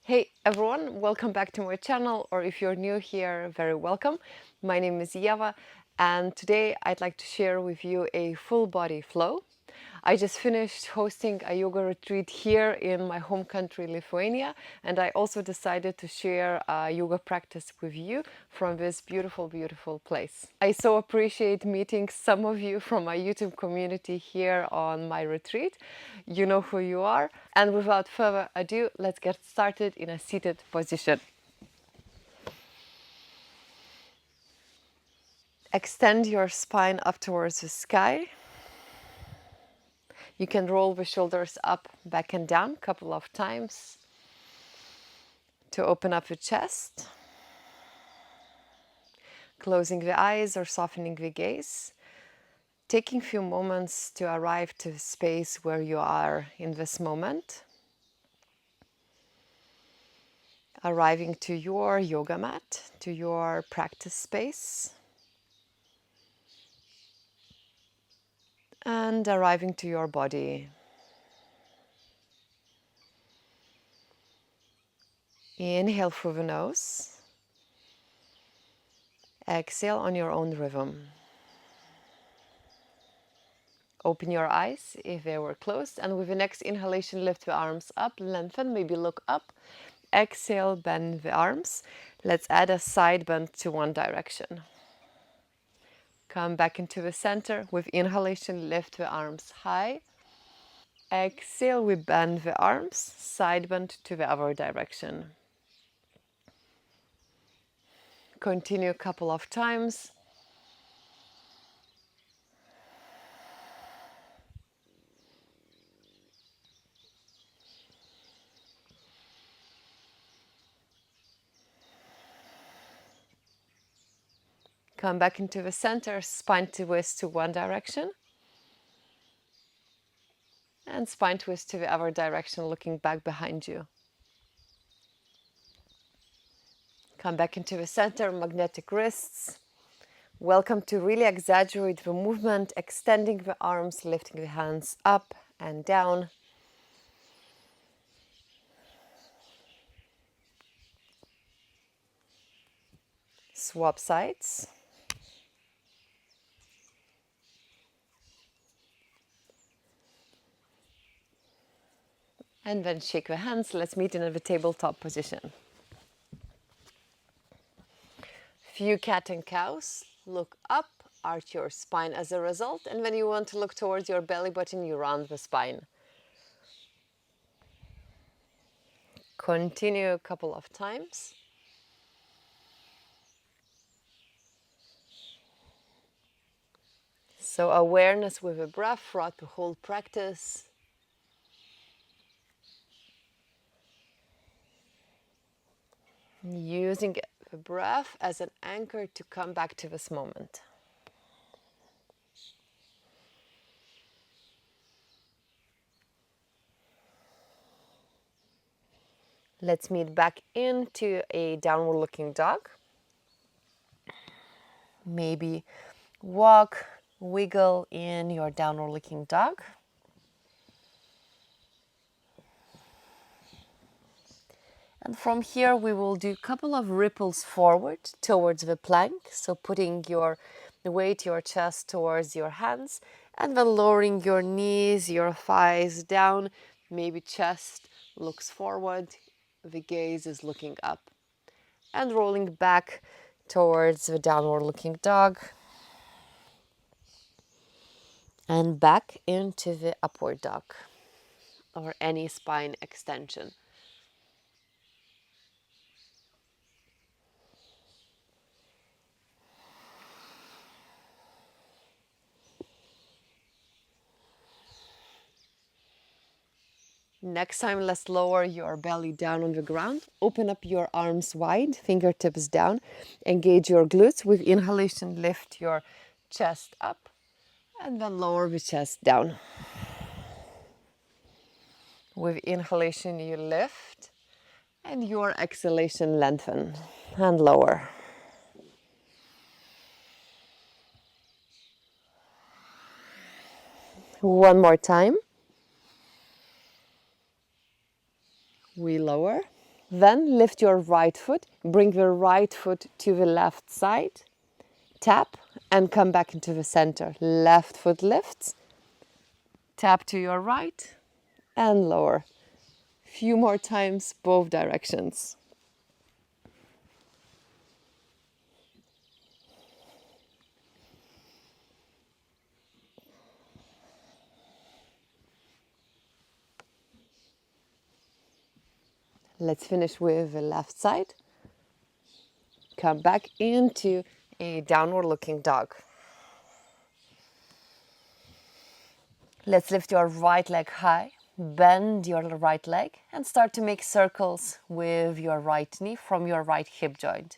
Hey everyone, welcome back to my channel, or if you're new here, very welcome. My name is Ieva, and today I'd like to share with you a full body flow. I just finished hosting a yoga retreat here in my home country, Lithuania, and I also decided to share a yoga practice with you from this beautiful, beautiful place. I so appreciate meeting some of you from my YouTube community here on my retreat. You know who you are. And without further ado, let's get started in a seated position. Extend your spine up towards the sky. You can roll the shoulders up, back and down a couple of times to open up the chest. Closing the eyes or softening the gaze. Taking a few moments to arrive to the space where you are in this moment. Arriving to your yoga mat, to your practice space. And arriving to your body. Inhale through the nose. Exhale on your own rhythm. Open your eyes if they were closed, and with the next inhalation, lift the arms up, lengthen, maybe look up. Exhale, bend the arms. Let's add a side bend to one direction. Come back into the center. With inhalation, lift the arms high. Exhale, we bend the arms, side bend to the other direction. Continue a couple of times. Come back into the center, spine twist to one direction. And spine twist to the other direction, looking back behind you. Come back into the center, magnetic wrists. Welcome to really exaggerate the movement, extending the arms, lifting the hands up and down. Swap sides. And then shake the hands. Let's meet in the tabletop position. Few cat and cows. Look up, arch your spine as a result. And when you want to look towards your belly button, you round the spine. Continue a couple of times. So awareness with the breath throughout the whole practice. Using the breath as an anchor to come back to this moment. Let's meet back into a downward looking dog. Maybe walk, wiggle in your downward looking dog. And from here we will do a couple of ripples forward towards the plank. So putting your weight, your chest towards your hands, and then lowering your knees, your thighs down. Maybe chest looks forward, the gaze is looking up. And rolling back towards the downward looking dog. And back into the upward dog or any spine extension. Next time, let's lower your belly down on the ground. Open up your arms wide, fingertips down. Engage your glutes. With inhalation, lift your chest up and then lower the chest down. With inhalation, you lift, and your exhalation, lengthen and lower. One more time. We lower, Then lift your right foot, bring the right foot to the left side, tap and come back into the center. Left foot lifts, tap to your right and lower. Few more times, both directions. Let's finish with the left side. Come back into a downward looking dog. Let's lift your right leg high, bend your right leg and start to make circles with your right knee from your right hip joint.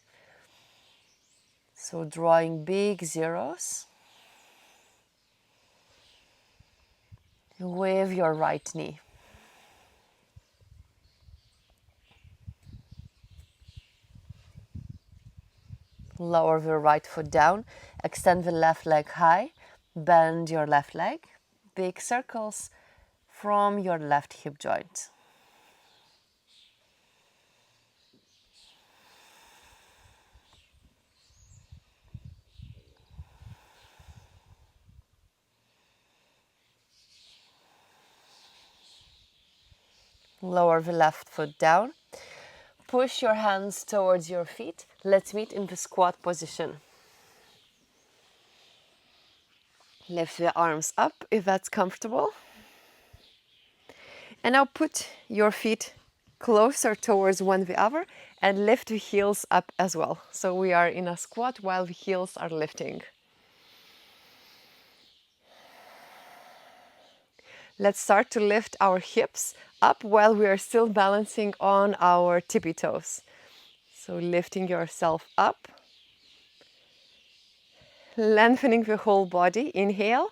So drawing big zeros with your right knee. Lower the right foot down, extend the left leg high, bend your left leg, big circles from your left hip joint. Lower the left foot down, push your hands towards your feet. Let's meet in the squat position. Lift the arms up if that's comfortable. And now put your feet closer towards one the other and lift the heels up as well. So we are in a squat while the heels are lifting. Let's start to lift our hips up while we are still balancing on our tippy toes. So lifting yourself up, lengthening the whole body. Inhale.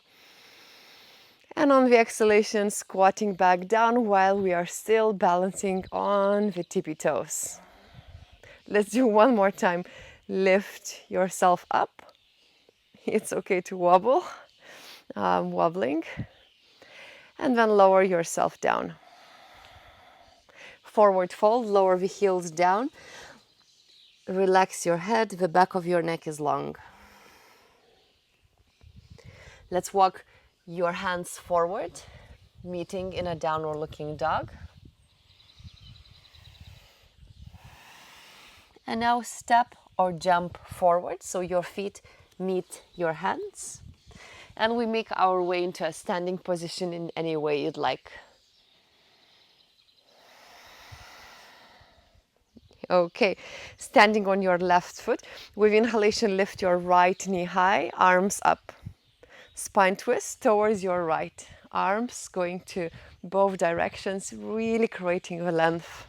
And on the exhalation, squatting back down while we are still balancing on the tippy toes. Let's do one more time. Lift yourself up. It's okay to wobble, wobbling. And then lower yourself down. Forward fold, lower the heels down. Relax your head, the back of your neck is long. Let's walk your hands forward, meeting in a downward looking dog. And now step or jump forward so your feet meet your hands. And we make our way into a standing position in any way you'd like. Okay, standing on your left foot. With inhalation, lift your right knee high, arms up. Spine twist towards your right. Arms going to both directions, really creating the length.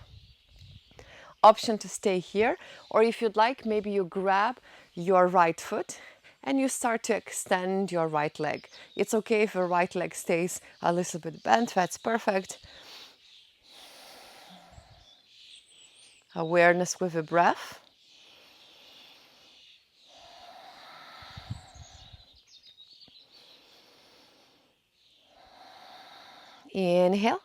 Option to stay here, or if you'd like, maybe you grab your right foot and you start to extend your right leg. It's okay if the right leg stays a little bit bent, that's perfect. Awareness with the breath. Inhale.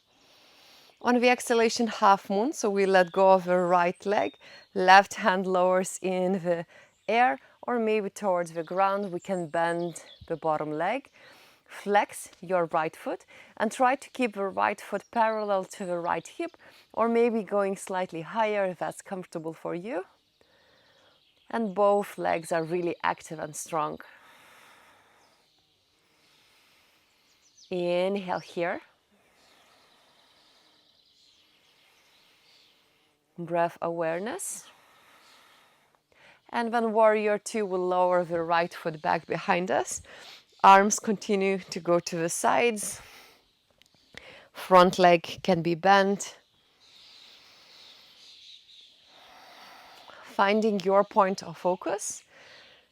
On the exhalation, half moon, so we let go of the right leg. Left hand lowers in the air or maybe towards the ground. We can bend the bottom leg. Flex your right foot and try to keep the right foot parallel to the right hip or maybe going slightly higher if that's comfortable for you. And both legs are really active and strong. Inhale here. Breath awareness. And then warrior two will lower the right foot back behind us. Arms continue to go to the sides. Front leg can be bent. Finding your point of focus.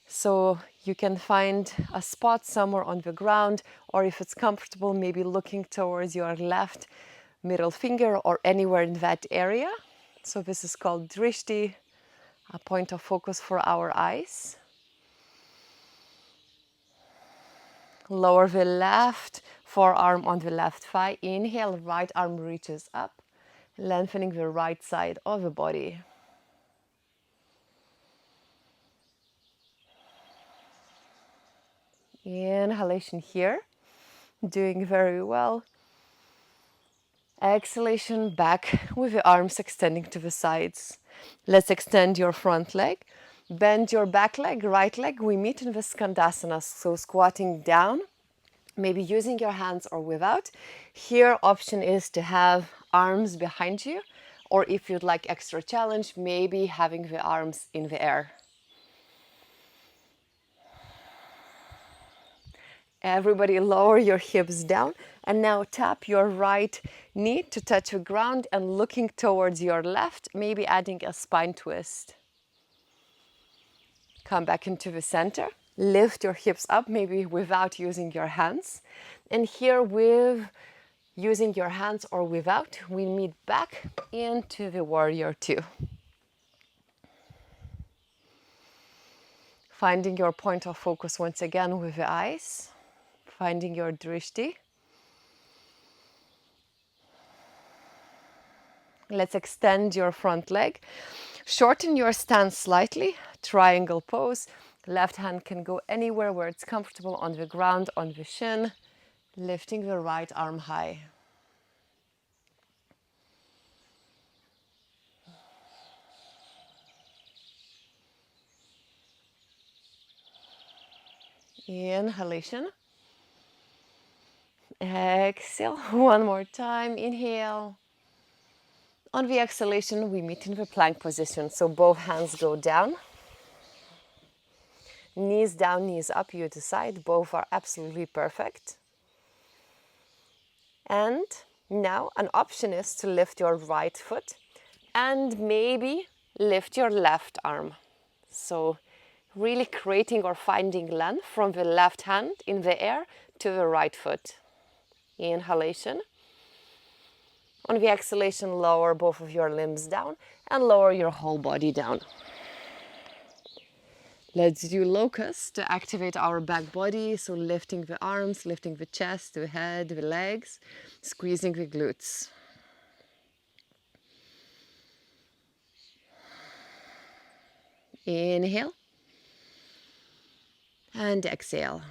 So you can find a spot somewhere on the ground, or if it's comfortable, maybe looking towards your left middle finger or anywhere in that area. So this is called drishti, a point of focus for our eyes. Lower the left forearm on the left thigh. Inhale, right arm reaches up. Lengthening the right side of the body. Inhalation here, doing very well. Exhalation back with the arms extending to the sides. Let's extend your front leg. Bend your back leg, right leg. We meet in the Skandasana, so squatting down, maybe using your hands or without. Here, option is to have arms behind you, or if you'd like extra challenge, maybe having the arms in the air. Everybody lower your hips down and now tap your right knee to touch the ground and looking towards your left, maybe adding a spine twist. Come back into the center. Lift your hips up, maybe without using your hands. And here with using your hands or without, we meet back into the warrior two. Finding your point of focus once again with the eyes. Finding your drishti. Let's extend your front leg. Shorten your stance slightly. Triangle pose. Left hand can go anywhere where it's comfortable, on the ground, on the shin. Lifting the right arm high. Inhalation. Exhale. One more time. Inhale. On the exhalation, we meet in the plank position. So both hands go down. Knees down, knees up, you decide. Both are absolutely perfect. And now an option is to lift your right foot and maybe lift your left arm. So really creating or finding length from the left hand in the air to the right foot. Inhalation. On the exhalation, lower both of your limbs down and lower your whole body down. Let's do locust to activate our back body. So lifting the arms, lifting the chest, the head, the legs, squeezing the glutes. Inhale and exhale.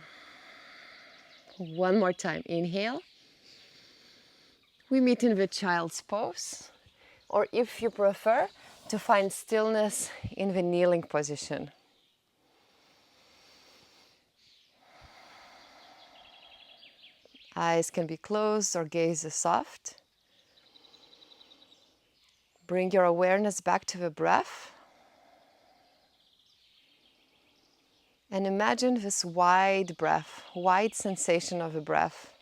One more time. Inhale. We meet in the child's pose, or if you prefer, to find stillness in the kneeling position. Eyes can be closed or gaze is soft. Bring your awareness back to the breath. And imagine this wide breath, wide sensation of the breath.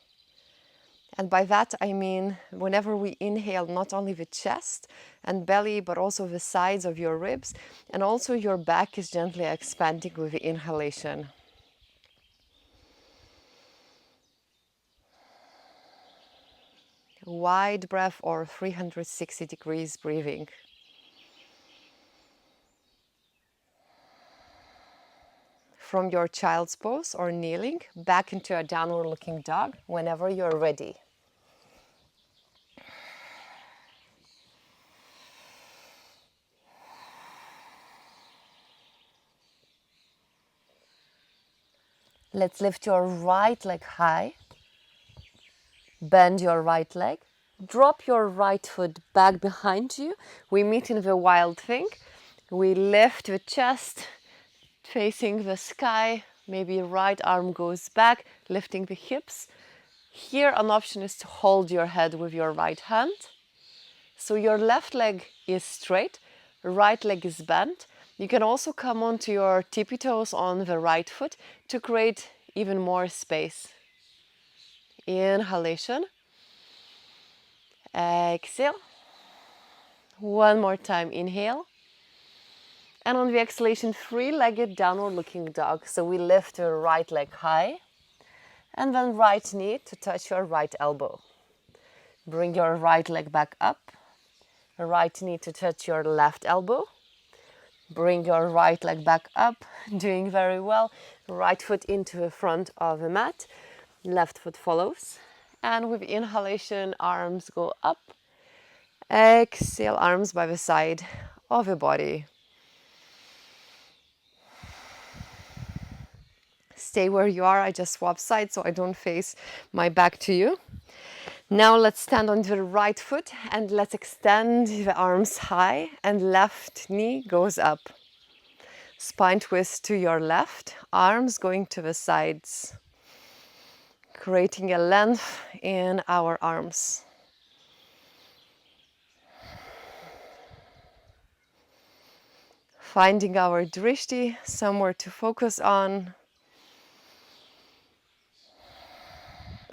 And by that I mean whenever we inhale, not only the chest and belly, but also the sides of your ribs, and also your back is gently expanding with the inhalation. Wide breath or 360 degrees breathing. From your child's pose or kneeling, back into a downward looking dog whenever you're ready. Let's lift your right leg high. Bend your right leg. Drop your right foot back behind you. We meet in the wild thing. We lift the chest, facing the sky. Maybe right arm goes back, lifting the hips. Here an option is to hold your head with your right hand. So your left leg is straight, right leg is bent. You can also come onto your tippy toes on the right foot to create even more space. Inhalation. Exhale. One more time. Inhale. And on the exhalation, three-legged downward looking dog. So we lift your right leg high and then right knee to touch your right elbow. Bring your right leg back up. Right knee to touch your left elbow. Bring your right leg back up, doing very well. Right foot into the front of the mat. Left foot follows. And with inhalation, arms go up Exhale, arms by the side of the body. Stay where you are. I just swap sides so I don't face my back to you. Now let's stand on the right foot and let's extend the arms high and left knee goes up. Spine twist to your left, arms going to the sides, creating a length in our arms. Finding our drishti, somewhere to focus on.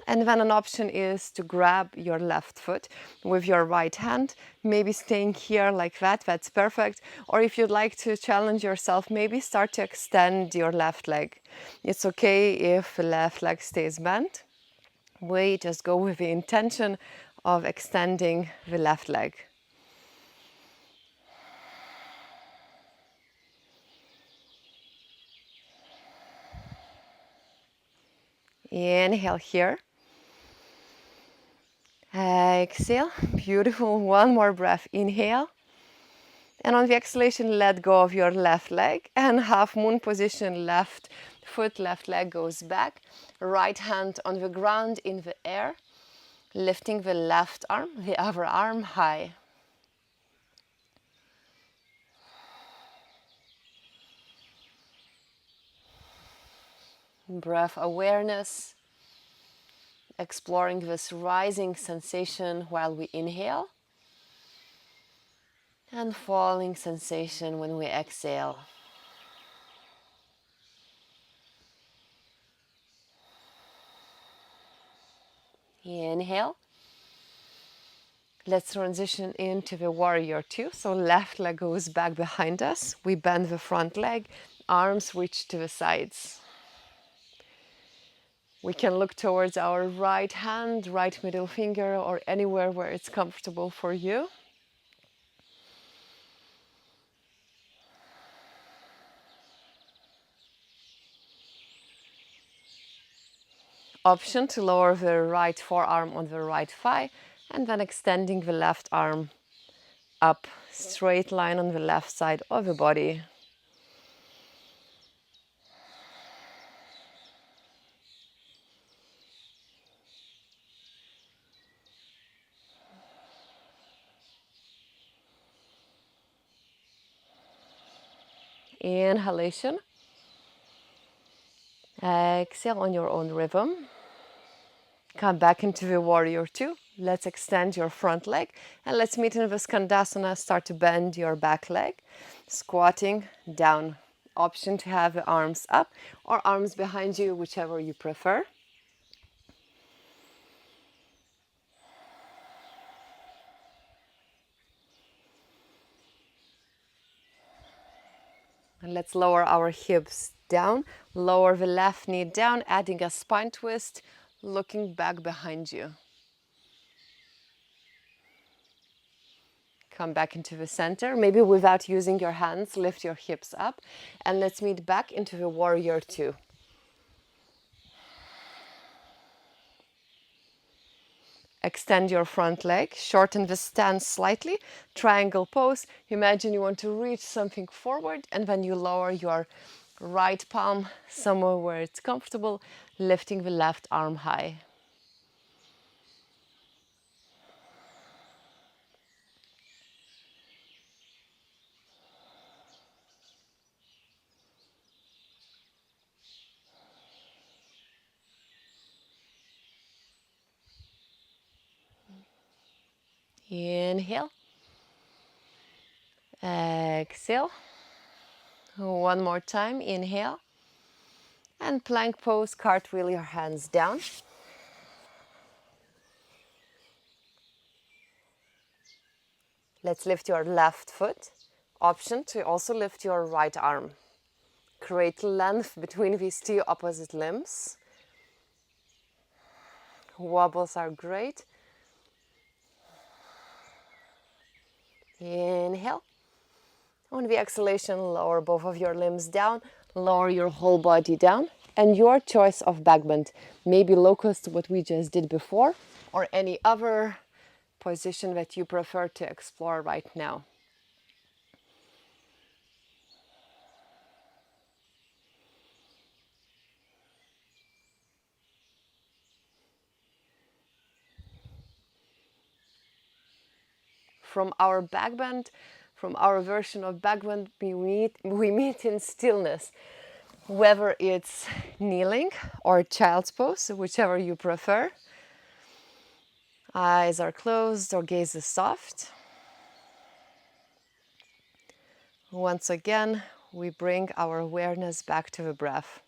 And then an option is to grab your left foot with your right hand, maybe staying here like that, that's perfect. Or if you'd like to challenge yourself, maybe start to extend your left leg. It's okay if the left leg stays bent. We just go with the intention of extending the left leg. Inhale here. Exhale. Beautiful. One more breath. Inhale. And on the exhalation, let go of your left leg. And half moon position, left foot, left leg goes back. Right hand on the ground in the air. Lifting the left arm, the other arm high. Breath awareness. Exploring this rising sensation while we inhale. And falling sensation when we exhale. Inhale. Let's transition into the warrior two. So left leg goes back behind us. We bend the front leg, arms reach to the sides. We can look towards our right hand, right middle finger, or anywhere where it's comfortable for you. Option to lower the right forearm on the right thigh and then extending the left arm up, straight line on the left side of the body. Inhalation. Exhale on your own rhythm. Come back into the warrior two. Let's extend your front leg and let's meet in the Skandasana. Start to bend your back leg. Squatting down. Option to have the arms up or arms behind you, whichever you prefer. And let's lower our hips down. Lower the left knee down, adding a spine twist, looking back behind you. Come back into the center, maybe without using your hands, lift your hips up. And let's meet back into the warrior two. Extend your front leg, shorten the stance slightly, triangle pose. Imagine you want to reach something forward and then you lower your right palm somewhere where it's comfortable, lifting the left arm high. Inhale. Exhale. One more time. Inhale. And plank pose, cartwheel your hands down. Let's lift your left foot. Option to also lift your right arm. Create length between these two opposite limbs. Wobbles are great. Inhale. On the exhalation, lower both of your limbs down, lower your whole body down, and your choice of back bend. Maybe locust, what we just did before, or any other position that you prefer to explore right now. From our back bend, from our version of back bend, we meet in stillness, whether it's kneeling or child's pose, whichever you prefer. Eyes are closed or gaze is soft. Once again, we bring our awareness back to the breath.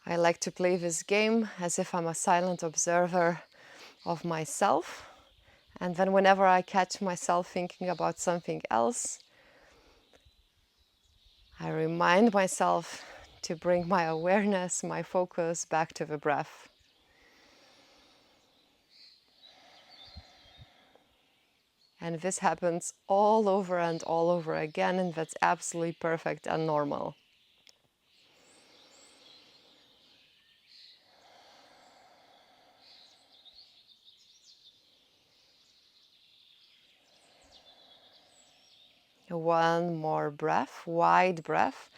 I like to play this game as if I'm a silent observer of myself. And then whenever I catch myself thinking about something else, I remind myself to bring my awareness, my focus back to the breath. And this happens all over and all over again, and that's absolutely perfect and normal. One more breath, wide breath.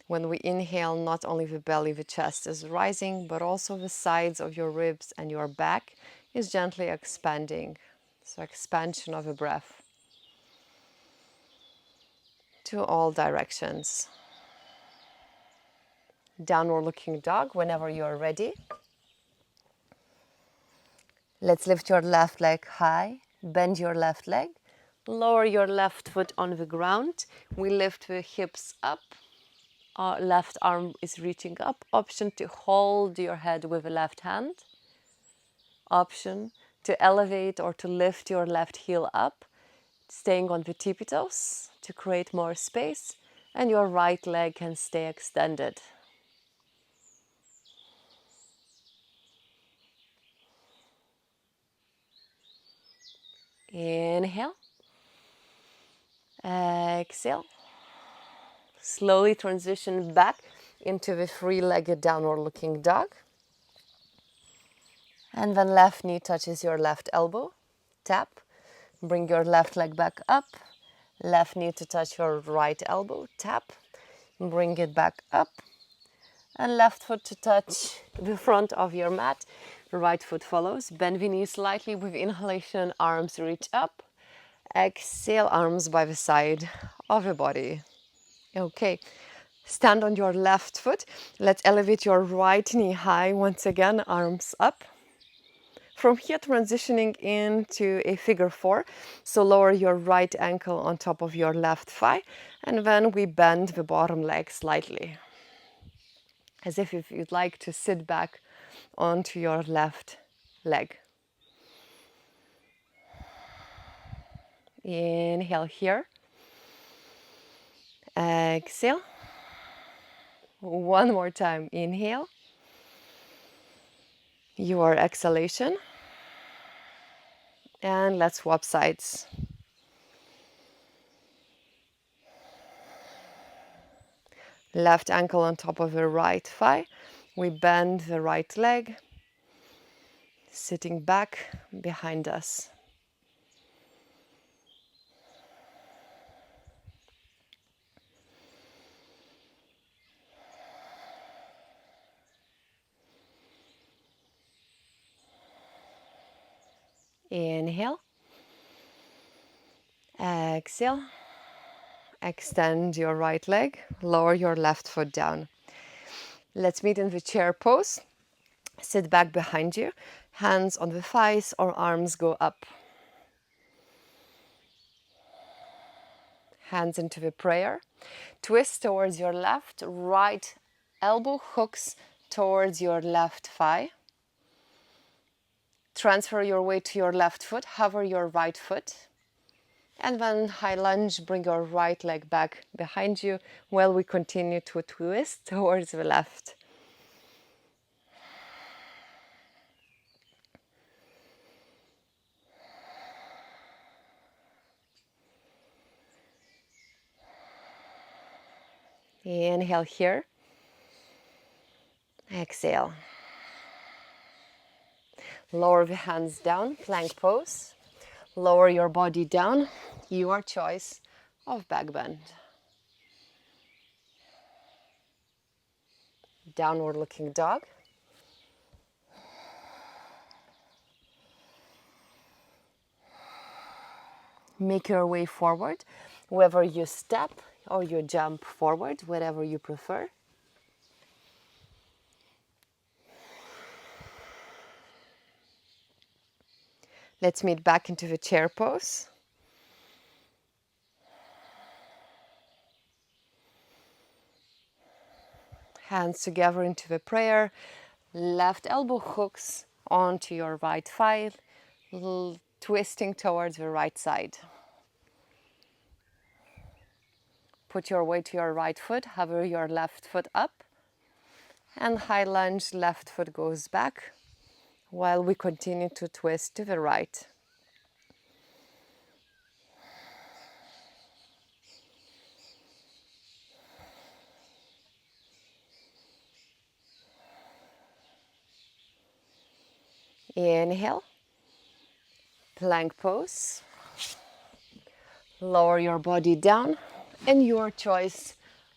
When we inhale, not only the belly, the chest is rising, but also the sides of your ribs and your back is gently expanding. So expansion of the breath to all directions. Downward looking dog whenever you're ready. Let's lift your left leg high, bend your left leg, lower your left foot on the ground. We lift the hips up. Our left arm is reaching up. Option to hold your head with the left hand. Option to elevate or to lift your left heel up, staying on the tippy toes to create more space, and your right leg can stay extended. Inhale. Exhale. Slowly transition back into the three-legged downward looking dog. And then left knee touches your left elbow. Tap. Bring your left leg back up. Left knee to touch your right elbow. Tap. Bring it back up. And left foot to touch the front of your mat. Right foot follows. Bend the knee slightly with inhalation. Arms reach up. Exhale, arms by the side of your body. Okay. Stand on your left foot. Let's elevate your right knee high. Once again, arms up. From here, transitioning into a figure four. So lower your right ankle on top of your left thigh. And then we bend the bottom leg slightly. As if you'd like to sit back onto your left leg. Inhale here. Exhale. One more time. Inhale. Your exhalation. And let's swap sides. Left ankle on top of the right thigh. We bend the right leg, sitting back behind us. Inhale. Exhale. Extend your right leg, lower your left foot down. Let's meet in the chair pose. Sit back behind you, hands on the thighs or arms go up. Hands into the prayer. Twist towards your left, right elbow hooks towards your left thigh. Transfer your weight to your left foot, hover your right foot. And then high lunge, bring your right leg back behind you while we continue to twist towards the left. Inhale here. Exhale. Lower the hands down, plank pose. Lower your body down, your choice of back bend. Downward looking dog. Make your way forward, whether you step or you jump forward, whatever you prefer. Let's meet back into the chair pose. Hands together into the prayer. Left elbow hooks onto your right thigh, twisting towards the right side. Put your weight to your right foot, hover your left foot up, and high lunge, left foot goes back while we continue to twist to the right. Inhale, plank pose. Lower your body down and your choice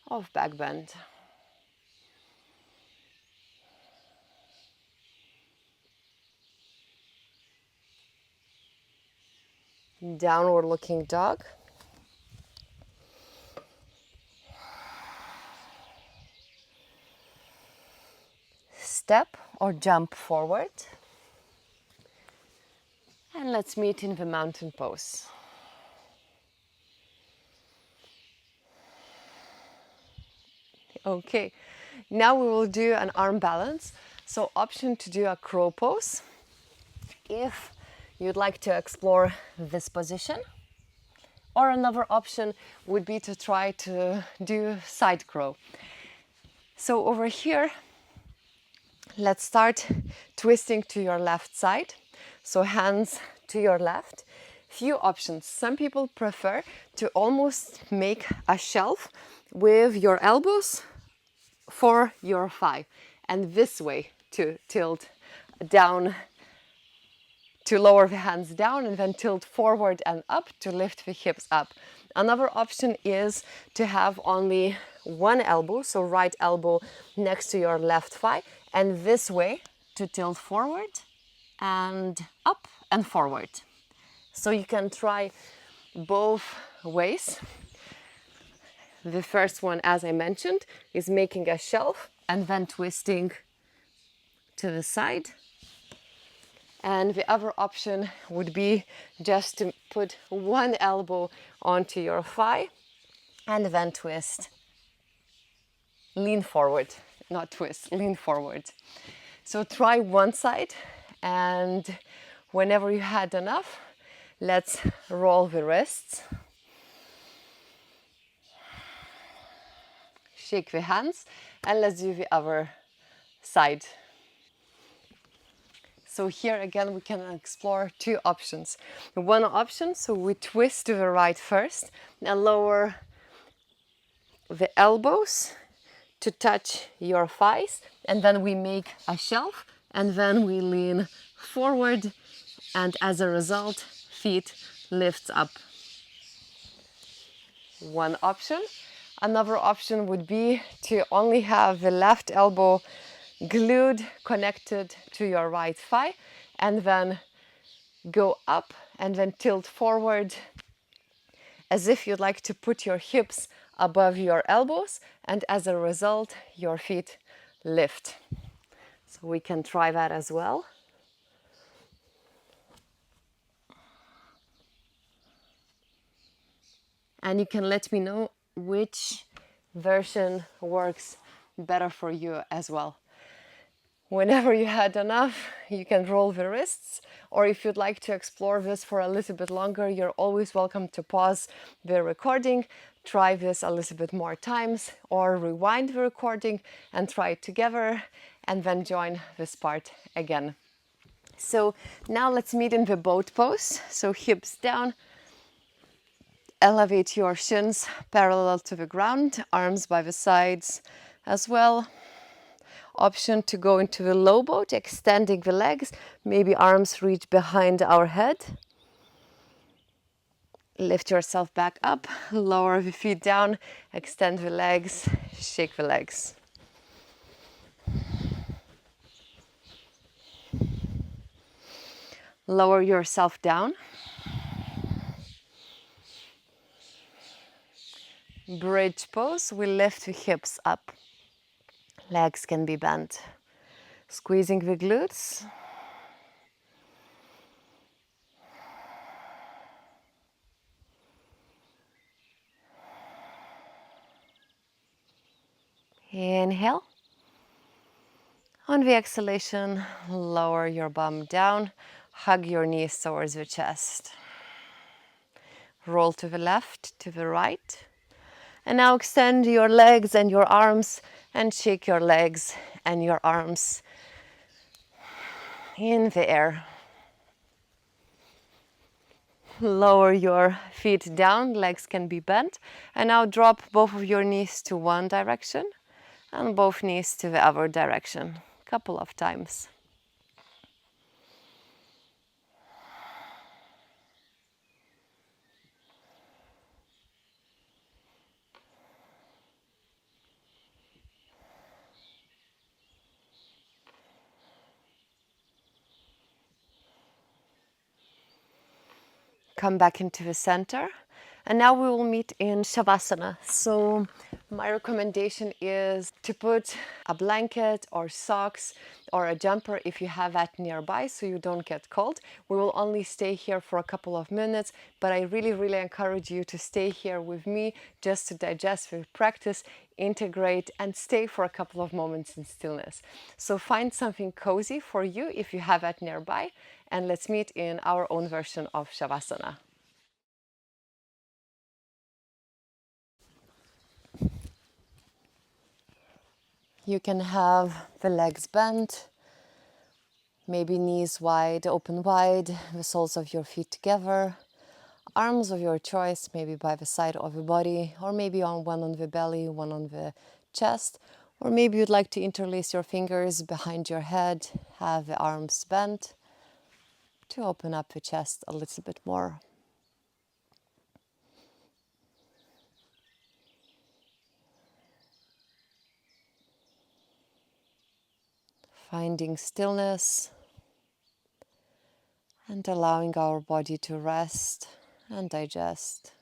of back bend. Downward looking dog. Step or jump forward. And let's meet in the mountain pose. Okay, now we will do an arm balance. So option to do a crow pose if you'd like to explore this position. Or another option would be to try to do side crow. So over here, let's start twisting to your left side. So hands to your left. Few options. Some people prefer to almost make a shelf with your elbows for your thigh, and this way to tilt down, to lower the hands down and then tilt forward and up to lift the hips up. Another option is to have only one elbow, so right elbow next to your left thigh, and this way to tilt forward and up and forward. So you can try both ways. The first one, as I mentioned, is making a shelf and then twisting to the side. And the other option would be just to put one elbow onto your thigh and then twist. Lean forward, not twist, lean forward. So try one side, and whenever you had enough, let's roll the wrists. Shake the hands, and let's do the other side. So here again we can explore two options. One option, so we twist to the right first and lower the elbows to touch your thighs, and then we make a shelf, and then we lean forward, and as a result feet lifts up. One option. Another option would be to only have the left elbow glued, connected to your right thigh, and then go up and then tilt forward as if you'd like to put your hips above your elbows, and as a result your feet lift. So we can try that as well. And you can let me know which version works better for you as well. Whenever you had enough, you can roll the wrists, or if you'd like to explore this for a little bit longer, you're always welcome to pause the recording, try this a little bit more times, or rewind the recording and try it together, and then join this part again. So now let's meet in the boat pose. So hips down, elevate your shins parallel to the ground, arms by the sides as well. option to go into the low boat, extending the legs, maybe arms reach behind our head. Lift yourself back up, lower the feet down, extend the legs, shake the legs. Lower yourself down. Bridge pose, we lift the hips up. Legs can be bent. Squeezing the glutes. Inhale. On the exhalation, lower your bum down. Hug your knees towards the chest. Roll to the left, to the right. And now extend your legs and your arms and shake your legs and your arms in the air. Lower your feet down, legs can be bent. And now drop both of your knees to one direction and both knees to the other direction. Couple of times. Come back into the center. And now we will meet in Savasana. So my recommendation is to put a blanket or socks or a jumper if you have that nearby so you don't get cold. We will only stay here for a couple of minutes, but I really encourage you to stay here with me just to digest the practice, integrate and stay for a couple of moments in stillness. So find something cozy for you if you have that nearby, and let's meet in our own version of Savasana. You can have the legs bent, maybe knees wide, open wide, the soles of your feet together, arms of your choice, maybe by the side of the body, or maybe one on the belly, one on the chest, or maybe you'd like to interlace your fingers behind your head, have the arms bent to open up the chest a little bit more. Finding stillness and allowing our body to rest and digest.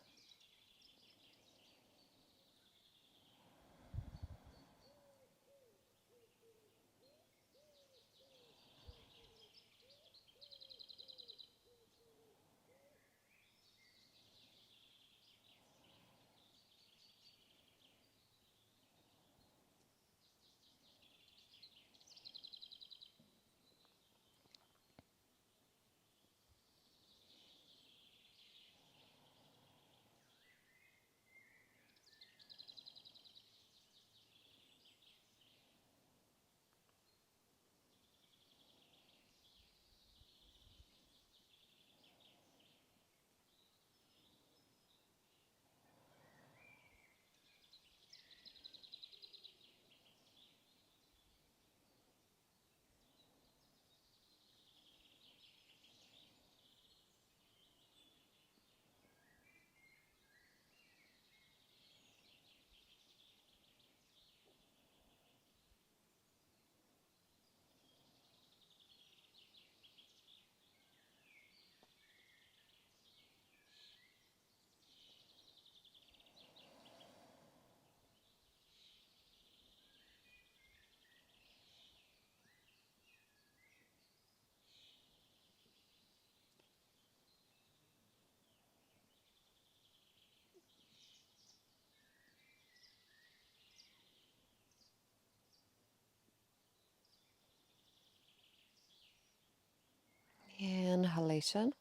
Inhalation.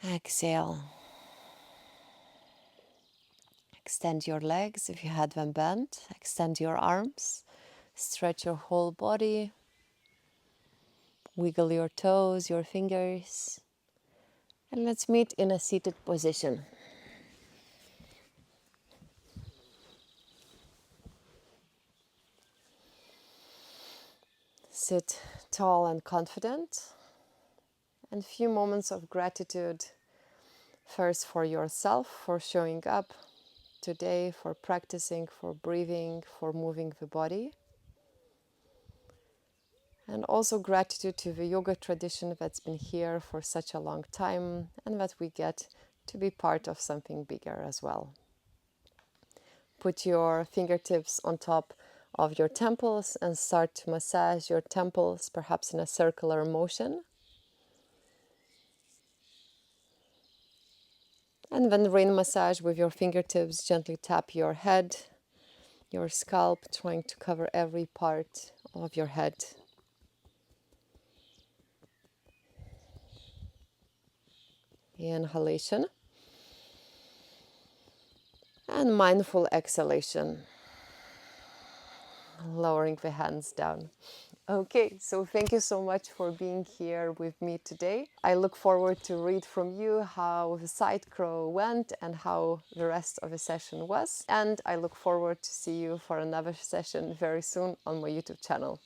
Exhale. Extend your legs if you had them bent. Extend your arms. Stretch your whole body. Wiggle your toes, your fingers. And let's meet in a seated position. sit tall and confident. And a few moments of gratitude, first for yourself, for showing up today, for practicing, for breathing, for moving the body. And also gratitude to the yoga tradition that's been here for such a long time and that we get to be part of something bigger as well. Put your fingertips on top of your temples and start to massage your temples, perhaps in a circular motion. And then rain massage with your fingertips, gently tap your head, your scalp, trying to cover every part of your head. Inhalation. And mindful exhalation, lowering the hands down. Okay, so thank you so much for being here with me today. I look forward to read from you how the side crow went and how the rest of the session was. And I look forward to see you for another session very soon on my YouTube channel.